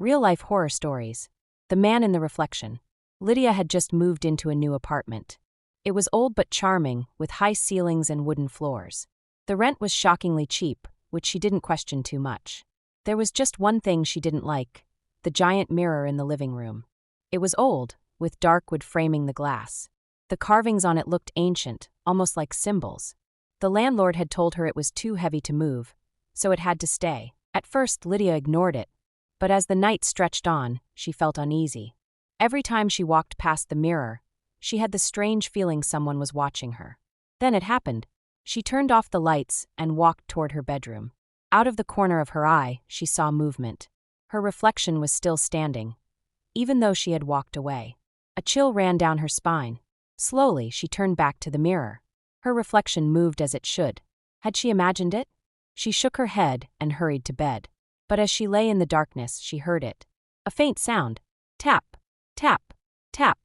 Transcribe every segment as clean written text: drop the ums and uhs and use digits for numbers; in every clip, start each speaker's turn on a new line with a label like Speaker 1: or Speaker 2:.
Speaker 1: Real-life horror stories. The man in the reflection. Lydia had just moved into a new apartment. It was old but charming, with high ceilings and wooden floors. The rent was shockingly cheap, which she didn't question too much. There was just one thing she didn't like: the giant mirror in the living room. It was old, with dark wood framing the glass. The carvings on it looked ancient, almost like symbols. The landlord had told her it was too heavy to move, so it had to stay. At first, Lydia ignored it, but as the night stretched on, she felt uneasy. Every time she walked past the mirror, she had the strange feeling someone was watching her. Then it happened. She turned off the lights and walked toward her bedroom. Out of the corner of her eye, she saw movement. Her reflection was still standing, even though she had walked away. A chill ran down her spine. Slowly, she turned back to the mirror. Her reflection moved as it should. Had she imagined it? She shook her head and hurried to bed. But as she lay in the darkness, she heard it. A faint sound. Tap, tap, tap.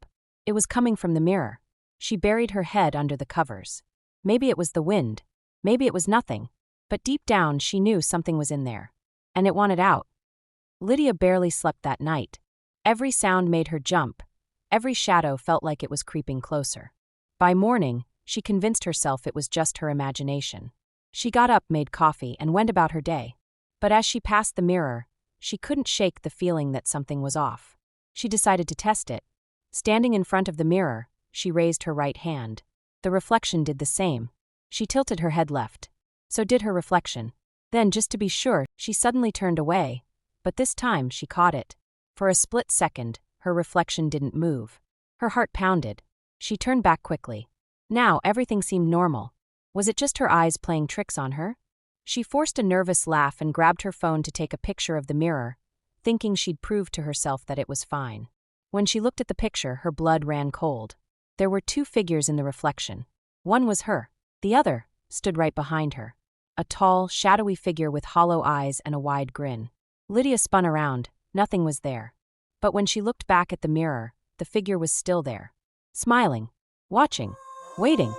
Speaker 1: It was coming from the mirror. She buried her head under the covers. Maybe it was the wind. Maybe it was nothing. But deep down, she knew something was in there. And it wanted out. Lydia barely slept that night. Every sound made her jump. Every shadow felt like it was creeping closer. By morning, she convinced herself it was just her imagination. She got up, made coffee, and went about her day. But as she passed the mirror, she couldn't shake the feeling that something was off. She decided to test it. Standing in front of the mirror, she raised her right hand. The reflection did the same. She tilted her head left. So did her reflection. Then, just to be sure, she suddenly turned away. But this time, she caught it. For a split second, her reflection didn't move. Her heart pounded. She turned back quickly. Now, everything seemed normal. Was it just her eyes playing tricks on her? She forced a nervous laugh and grabbed her phone to take a picture of the mirror, thinking she'd prove to herself that it was fine. When she looked at the picture, her blood ran cold. There were two figures in the reflection. One was her. The other stood right behind her. A tall, shadowy figure with hollow eyes and a wide grin. Lydia spun around. Nothing was there. But when she looked back at the mirror, the figure was still there. Smiling. Watching. Waiting.